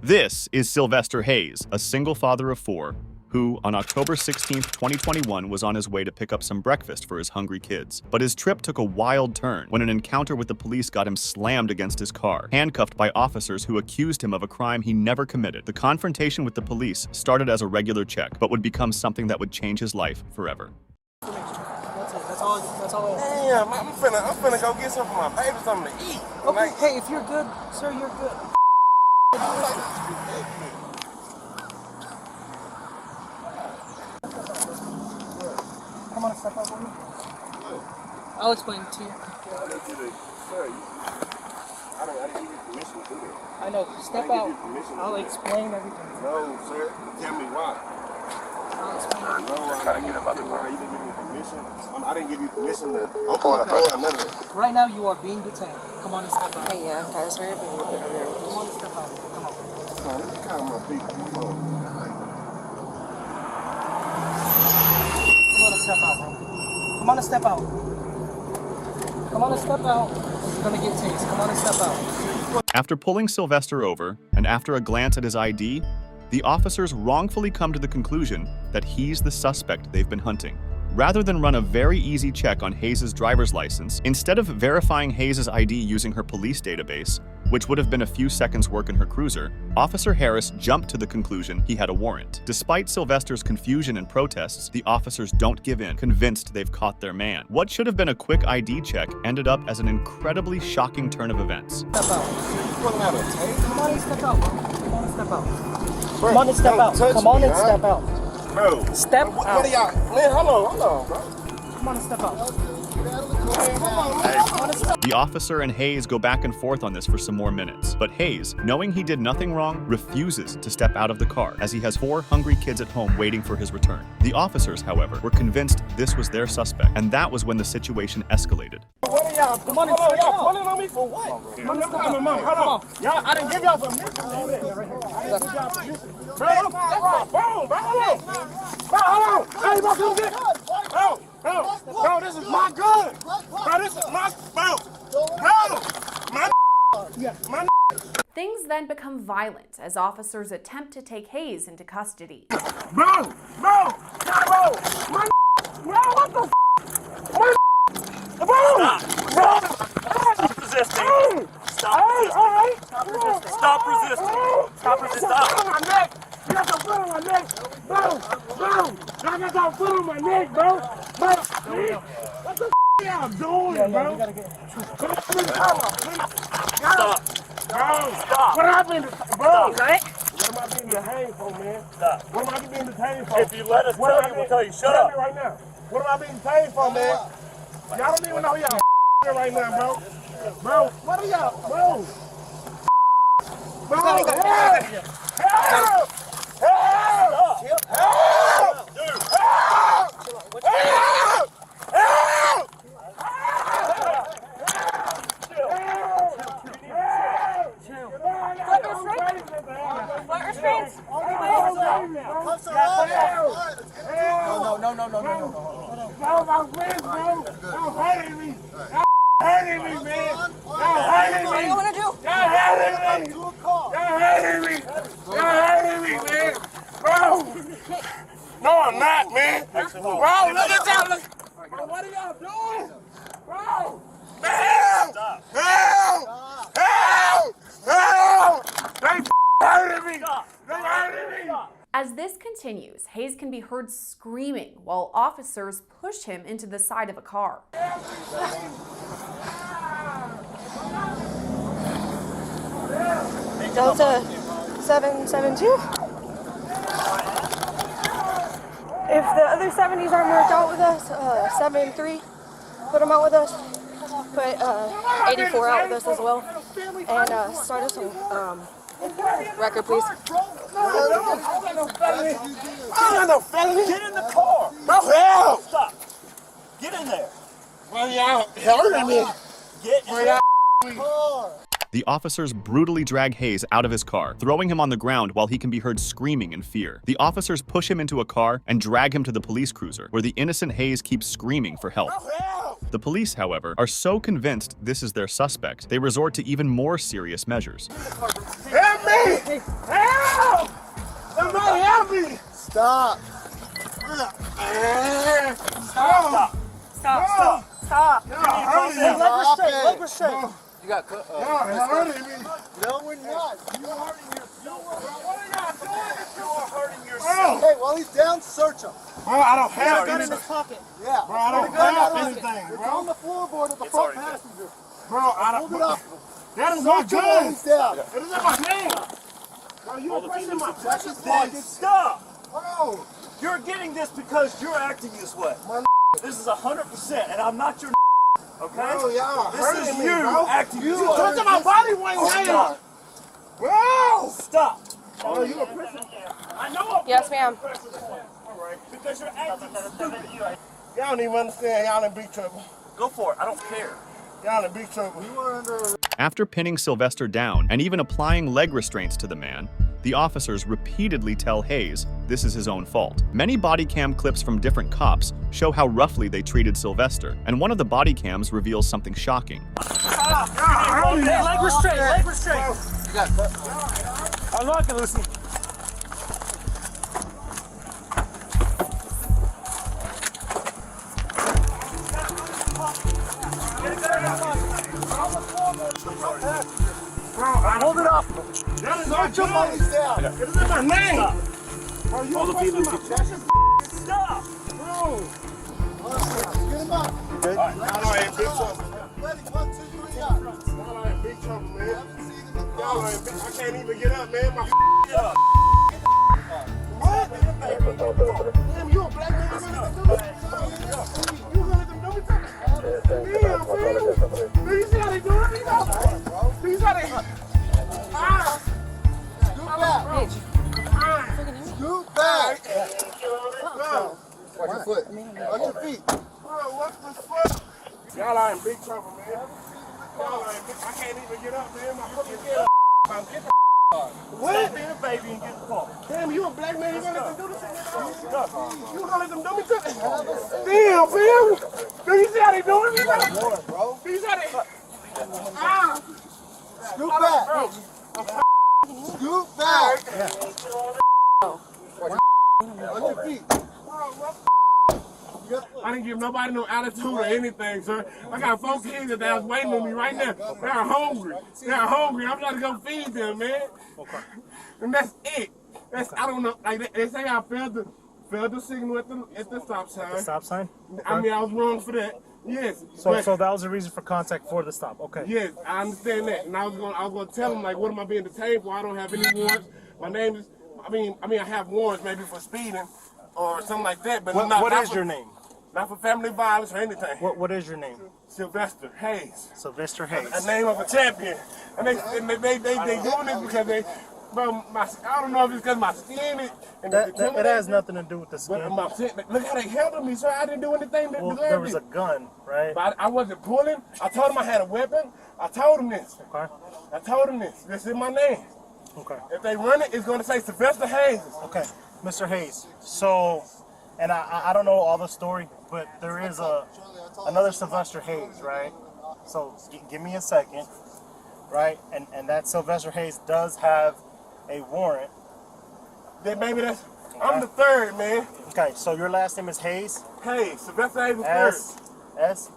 This is Sylvester Hayes, a single father of four, who, on October 16, 2021, was on his way to pick up some breakfast for his hungry kids. But his trip took a wild turn when an encounter with the police got him slammed against his car, handcuffed by officers who accused him of a crime he never committed. The confrontation with the police started as a regular check, but would become something that would change his life forever. That's all. Damn, I'm finna go get some for my baby, something to eat. Okay, Like, hey, if you're good, sir, you're good. Come on, step up with me. I'll explain it to you. I didn't give you permission to do that. I know. Step out. I'll explain everything. No, sir. Tell me why. I'll explain everything. No, I didn't give you permission. I didn't give you permission to open the door. None of that. Right now, you are being detained. Come on and step out. Hey, yeah, that's right. Come on and step out. Come on. Let me calm my people. Come on. Come on and step out, bro. Come on and step out. Come on and step out. You're gonna get tased. Come on and step out. After pulling Sylvester over, and after a glance at his ID, the officers wrongfully come to the conclusion that he's the suspect they've been hunting. Rather than run a very easy check on Hayes' driver's license, instead of verifying Hayes' ID using her police database, which would have been a few seconds' work in her cruiser, Officer Harris jumped to the conclusion he had a warrant. Despite Sylvester's confusion and protests, the officers don't give in, convinced they've caught their man. What should have been a quick ID check ended up as an incredibly shocking turn of events. Step out. Pulling out a tape? Come on and step out, bro. Come on and step out. Bro, Come on and step out. Come on and step out. Bro. Step What out. are y'all? Man, hold on, bro. Come on and step out. The officer and Hayes go back and forth on this for some more minutes, but Hayes, knowing he did nothing wrong, refuses to step out of the car as he has four hungry kids at home waiting for his return. The officers, however, were convinced this was their suspect, and that was when the situation escalated. What are y'all? Come on and step Y'all out. pulling on me for what? Come on and step out. Come on. Y'all, I didn't give y'all permission. I didn't give y'all permission. Bro, that's my phone, bro. Hold on. Bro, hold on. Hey, bro, come get it. Bro, this is my gun. Bro, this is my phone. Bro, my Things then become violent as officers attempt to take Hayes into custody. bro, my what the Stop resisting. Stop resisting. Stop resisting. on my neck. You got some foot on my neck. Bro. I got some foot on my neck, bro. What the y'all doing, bro? Stop. Bro, Stop. what happened? Bro, Stop. what am I being detained for, man? Stop. What am I being detained for? If you let us What tell am I you, we'll being- tell you. Shut Tell up. me right now. What am I being detained for, man? Y'all don't even know y'all right now, bro. Bro, what are y'all, bro? Bro, help! Help! Help! Help! Dude. Help! Help! No, my friends, bro. Y'all hurting me. Y'all hurting me, man. Y'all hurting me. What do you want to do? Y'all hurting me. Y'all hurting me. Y'all hurting me, man. Bro. No, I'm not, man. Bro, look at y'all. Bro, what are y'all doing? Bro. Help! Help! Help! Help! They hurting me. They hurting me. As this continues, Hayes can be heard screaming while officers push him into the side of a car. Delta 772. If the other 70s aren't worked out with us, 73, put them out with us. Put 84 out with us as well. And start us some record, please. I don't got no felony. Get in the car. Bro, help! Stop. Get in there. Bro, y'all hurting me. Get in there. The officers brutally drag Hayes out of his car, throwing him on the ground while he can be heard screaming in fear. The officers push him into a car and drag him to the police cruiser, where the innocent Hayes keeps screaming for help. The police, however, are so convinced this is their suspect, they resort to even more serious measures. Help me! Hey! Help! Somebody help me! Stop. Stop! Stop. Stop. Y'all hurting me! Leg restraint. You got cut. Y'all hurting me! No, we're not. You are hurting yourself. What are y'all doing? You are hurting yourself. Hey, while he's down, search him. Bro, I don't have Gun in anything. his pocket. Yeah. Bro, I don't Put the gun have out of anything, It's bro. on the floorboard of the front passenger. Bro, I Hold it don't. up. That is my Search him while gun. he's down. It is in my name. Bro, you are pressing my Check his pocket. pockets. Stop! Bro, You're getting this because you're acting this way. This is 100%, and I'm not your okay? bro, y'all This hurting is me, you bro. acting You this way. touching my body weight now. Stop! Bro! Stop! Oh, you a pressing. I know I'm Yes, ma'am. because you're acting stupid. Y'all don't even understand. Y'all in big trouble. Go for it. I don't care. Y'all in big trouble. After pinning Sylvester down and even applying leg restraints to the man, the officers repeatedly tell Hayes this is his own fault. Many body cam clips from different cops show how roughly they treated Sylvester, and one of the body cams reveals something shocking. Leg restraint. Leg restraint. I'm not gonna listen. Bro, hold it up. That is my Search him while gun. he's down. It is in my name. Bro, you are pressing my pocket. Stop! Bro. Get him up. Y'all are in big trouble. Ready, 1, 2, 3, up. Y'all are in big trouble, man. Haven't seen him in Y'all are months. in big. I can't even get up, man. My Get up! what? Damn, you a black man. You gonna let them do it? You gonna let them do it? Damn, man. Do you see how they do it? Do you see how they? Ah! Scoot back. Scoot back. Bro, Watch your foot. Watch your feet. bro, what the fuck? Y'all are in big trouble, man. Y'all are in big. I can't even get up, man. My fucking head. Get the Stop being a baby and get the car. Damn, you a black man. You gonna let them do this? You gonna let them do me to this? Damn, man. Do you see how they do it? Bro. Do you see how they? Ah! Scoot back. Scoot back. Watch your feet. I didn't give nobody no attitude or anything, sir. I got 4 kids that was waiting on me right now. They're hungry. They're hungry. I'm trying to go feed them, man. Okay. And that's it. I don't know. Like they say, I failed the signal at the stop sign. Stop sign? I mean, I was wrong for that. Yes. So but- that was the reason for contact for the stop. Okay. Yes, I understand that, and I was gonna tell him like, what am I being detained for? I don't have any warrants. My name is, I have warrants maybe for speeding or something like that, but What is for, your name? Not for family violence or anything. What is your name? Sylvester Hayes, Sylvester Hayes. a name of a champion, and they doing this because they, bro, I don't know if it's because my skin is. And It has nothing to do with the But skin. look how they handled me, sir. I didn't do anything to Well, deserve there was it. a gun, right? But I wasn't pulling. I told him I had a weapon. I told him this. Okay. I told him this. This is my name. Okay. If they run it, it's going to say Sylvester Hayes. Okay. Mr. Hayes. So, and I don't know all the story, but there is another Sylvester Hayes, right? So give me a second, right? And that Sylvester Hayes does have a warrant. Then maybe that's. I'm the third, man. Okay. So your last name is Hayes. Hayes. Sylvester Hayes the third. S.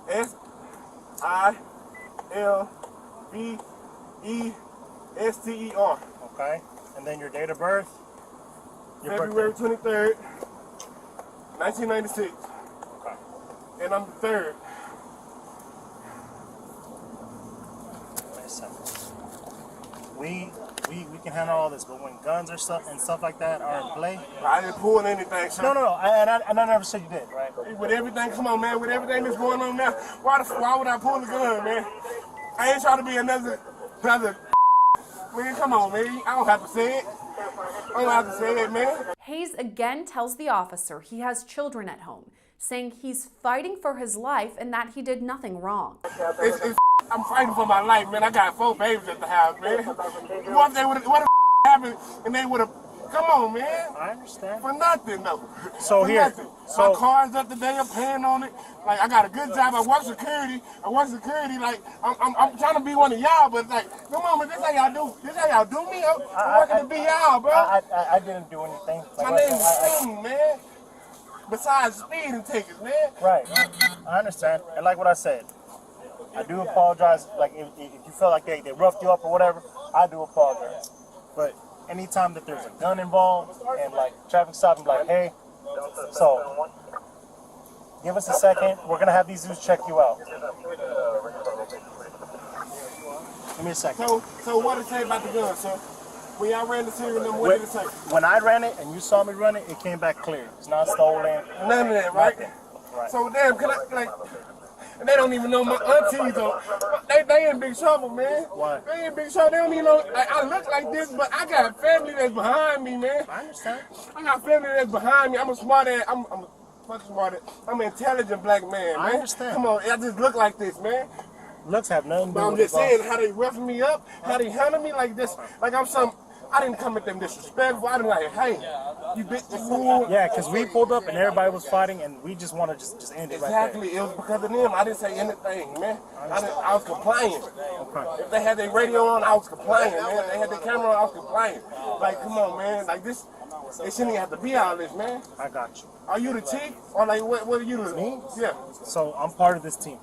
SILVESTER. Okay. And then your date of birth. Your February birthday. 23rd, 1996. Okay. And I'm the third. Wait a second. We can handle all this, but when guns or stuff like that are in play. I didn't pull anything, sir. No. I never said you did, right? With everything, come on, man. With everything that's going on now, why would I pull the gun, man? I ain't trying to be another. Man, come on, man. I don't have to say it. I don't have to say it, man. Hayes again tells the officer he has children at home, saying he's fighting for his life and that he did nothing wrong. I'm fighting for my life, man. I got 4 babies at the house, man. What if happened and they would have Come on, man. I understand. For nothing, though. So For here, nothing. so- my car's up today. I'm paying on it. Like, I got a good job. I work security. Like, I'm trying to be one of y'all, but like, come on, man. This how y'all do. This how y'all do me. I'm working to be y'all, bro. I didn't do anything. My name is Sting, man. Besides speeding tickets, man. Right. I understand. And like what I said, I do apologize. Like if you feel like they roughed you up or whatever, I do apologize. But anytime that there's a gun involved and like traffic stop, I'm like, hey, so give us a second. We're gonna have these dudes check you out. Give me a second. So what did it say about the gun, sir? When y'all ran the serial number, what did it say? When I ran it and you saw me run it, it came back clear. It's not stolen. None of that, right? Right. So damn, can I like? And they don't even know my aunties though. They in big trouble, man. Why? They in big trouble. They don't even know. Like, I look like this, but I got a family that's behind me, man. I understand. I got family that's behind me. I'm a smart ass. I'm an intelligent black man, man. I understand. Come on, I just look like this, man. Looks have nothing to do But I'm with just it, saying how they roughing me up, how they handle me like this, like I'm some. I didn't come at them disrespectful. I didn't like, hey, you bitch, you fool. Yeah, because we pulled up and everybody was fighting and we just want to just end it right there. Exactly. It was because of them. I didn't say anything, man. I was complying. Okay. If they had their radio on, I was complying, man. If they had their camera on, I was complying. Like, come on, man. Like this, it shouldn't even have to be all this, man. I got you. Are you the chief? Or like, what are you the? Me? Yeah. So I'm part of this team.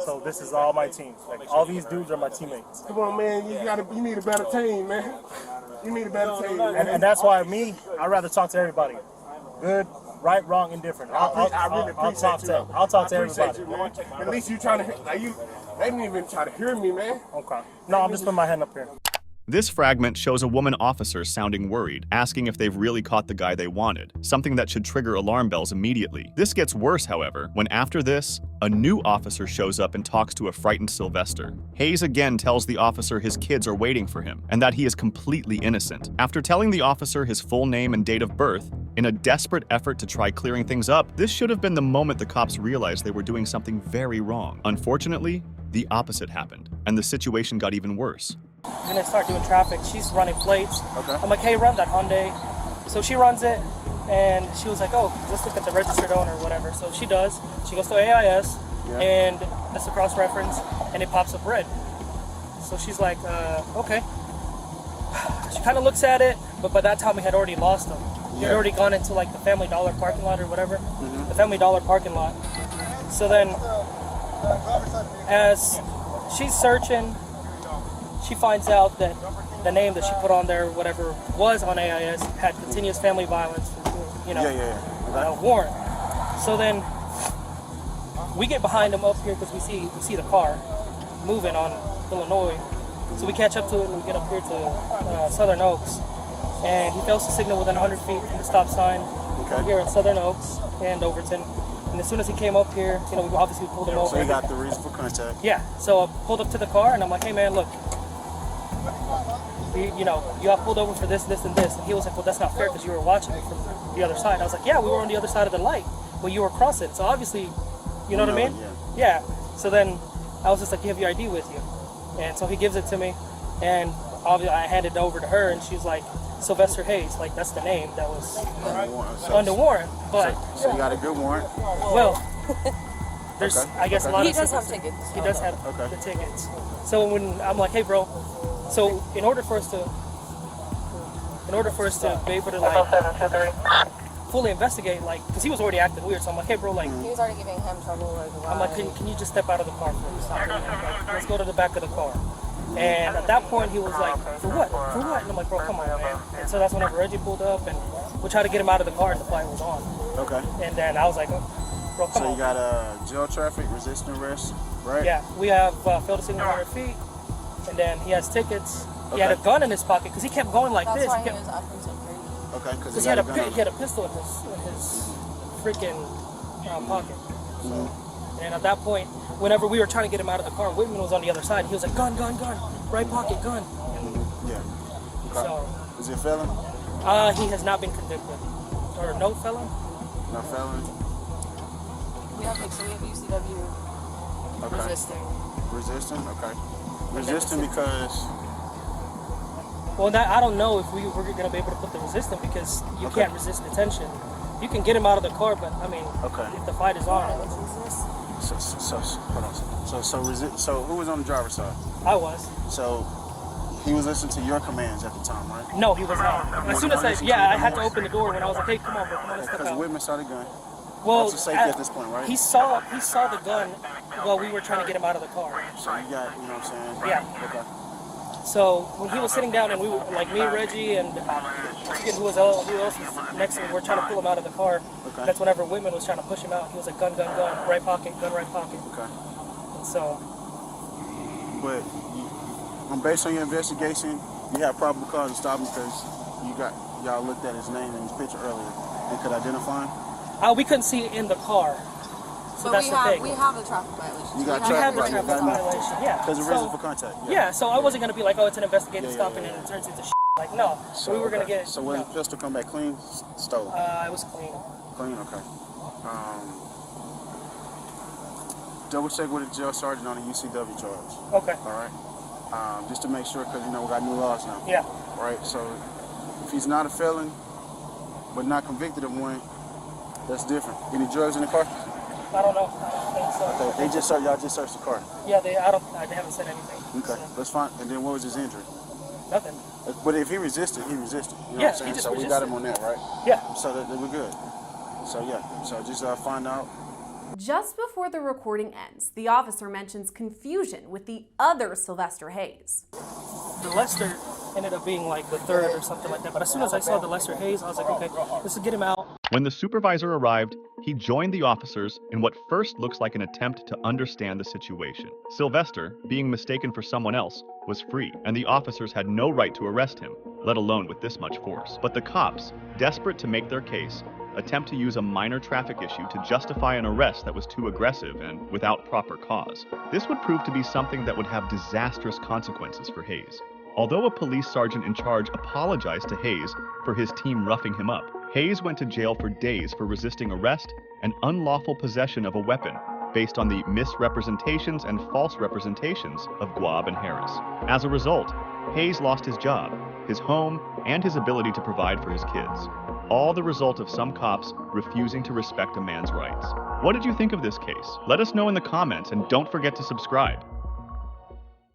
So this is all my team. Like all these dudes are my teammates. Come on, man. You need a better team, man. You need a better team, man. And that's why I'd rather talk to everybody. Good, right, wrong, indifferent. I really appreciate you. I'll talk to I appreciate everybody. you, man. At least you trying to, like, they didn't even try to hear me, man. Okay. No, I'm just putting my hand up here. This fragment shows a woman officer sounding worried, asking if they've really caught the guy they wanted, something that should trigger alarm bells immediately. This gets worse, however, when after this, a new officer shows up and talks to a frightened Sylvester. Hayes again tells the officer his kids are waiting for him, and that he is completely innocent. After telling the officer his full name and date of birth, in a desperate effort to try clearing things up, this should have been the moment the cops realized they were doing something very wrong. Unfortunately, the opposite happened, and the situation got even worse. We're gonna start doing traffic. She's running plates. Okay. I'm like, hey, run that Hyundai. So she runs it, and she was like, oh, let's look at the registered owner or whatever. So she does. She goes to AIS, and that's a cross-reference, and it pops up red. So she's like, okay. She kind of looks at it, but by that time we had already lost them. We had already gone into like the Family Dollar parking lot or whatever. The Family Dollar parking lot. So then, as she's searching, she finds out that the name that she put on there, whatever was on AIS, had continuous family violence, warrant. So then we get behind him up here because we see the car moving on Illinois. So we catch up to it and we get up here to Southern Oaks. And he fails to signal within 100 feet from the stop sign here at Southern Oaks and Overton. And as soon as he came up here, we obviously pulled him over. So you got the reason for contact? Yeah. So I pulled up to the car and I'm like, hey man, look, you got pulled over for this, this, and this. And he was like, well, that's not fair because you were watching me from the other side. I was like, yeah, we were on the other side of the light when you were crossing. So obviously, you know what I mean? Yeah. So then I was just like, you have your ID with you. And so he gives it to me. And obviously I handed it over to her and she's like, Sylvester Hayes, like that's the name that was under warrant. But So you got a good warrant? well, there's I guess a lot He of does have tickets. he does have the tickets. So when I'm like, hey bro, so in order for us to be able to like fully investigate, like, because he was already acting weird, so I'm like, hey bro, like, He was already giving him trouble. I'm like, can you just step out of the car please? Like, let's go to the back of the car. And at that point he was like, for what? For what? And I'm like, bro, come on, man. And so that's whenever Reggie pulled up and we tried to get him out of the car and the fight was on. Okay. And then I was like, bro, come So on. you got jail traffic, resisting arrest, right? Yeah, we have failed to signal 100 feet, and then he has tickets. He had a gun in his pocket because he kept going like That's this. why He he was acting so crazy. Okay, Because he had a pistol in his freaking pocket. So, and at that point, whenever we were trying to get him out of the car, Whitman was on the other side. He was like, gun, right pocket, gun. And Yeah. Okay. so, Is he a felon? he has not been convicted. Or no felon? No felon? We have UCW Okay. resisting. Resisting? Okay. Resisting because Well, I don't know if we were going to be able to put the resistant because you can't resist detention. You can get him out of the car, but I mean, if the fight is on, Hold on. So who was on the driver's side? I was. So he was listening to your commands at the time, right? No, he was not. As soon as I had to open the door when I was like, hey, come on, bro, come on, let's step Because the out. witness saw the gun. Well, that's a safety at this point, right? He saw the gun while we were trying to get him out of the car. So you got, you know what I'm saying? Yeah. Okay. So when he was sitting down and we were, like me, Reggie, and I forget who else was next to him, we're trying to pull him out of the car. Okay. That's whenever Whitman was trying to push him out. He was like, gun, right pocket, gun, right pocket. Okay. And so. But based on your investigation, you have probable cause to stop him because y'all looked at his name and his picture earlier and could identify him? We couldn't see it in the car. So that's the thing. We have a traffic violation. You got We have the traffic traffic violation, yeah. Because of reason for contact. Yeah, so I wasn't going to be like, oh, it's an investigative stop and then it turns into shit. Like, no. So we were going to get it. So when the pistol come back clean, stolen? It was clean. Clean, okay. Double check with the jail sergeant on the UCW charge. Okay. All right. Just to make sure, because, you know, we got new laws now. Yeah. Right, so if he's not a felon, but not convicted of one, that's different. Any drugs in the car? I don't know. I don't think so. Okay, y'all just searched the car. Yeah, they haven't said anything. Okay, So. that's fine. And then what was his injury? Nothing. But if he resisted, he resisted. You know Yeah, what I'm saying? he just so resisted. we got him on that, right? Yeah. So that we're good. So yeah, so just find out. Just before the recording ends, the officer mentions confusion with the other Sylvester Hayes. The Lester ended up being like the third or something like that. But as soon as I saw the Lester Hayes, I was like, okay, let's get him out. When the supervisor arrived, he joined the officers in what first looks like an attempt to understand the situation. Sylvester, being mistaken for someone else, was free, and the officers had no right to arrest him, let alone with this much force. But the cops, desperate to make their case, attempt to use a minor traffic issue to justify an arrest that was too aggressive and without proper cause. This would prove to be something that would have disastrous consequences for Hayes. Although a police sergeant in charge apologized to Hayes for his team roughing him up, Hayes went to jail for days for resisting arrest and unlawful possession of a weapon based on the misrepresentations and false representations of Guab and Harris. As a result, Hayes lost his job, his home, and his ability to provide for his kids. All the result of some cops refusing to respect a man's rights. What did you think of this case? Let us know in the comments and don't forget to subscribe.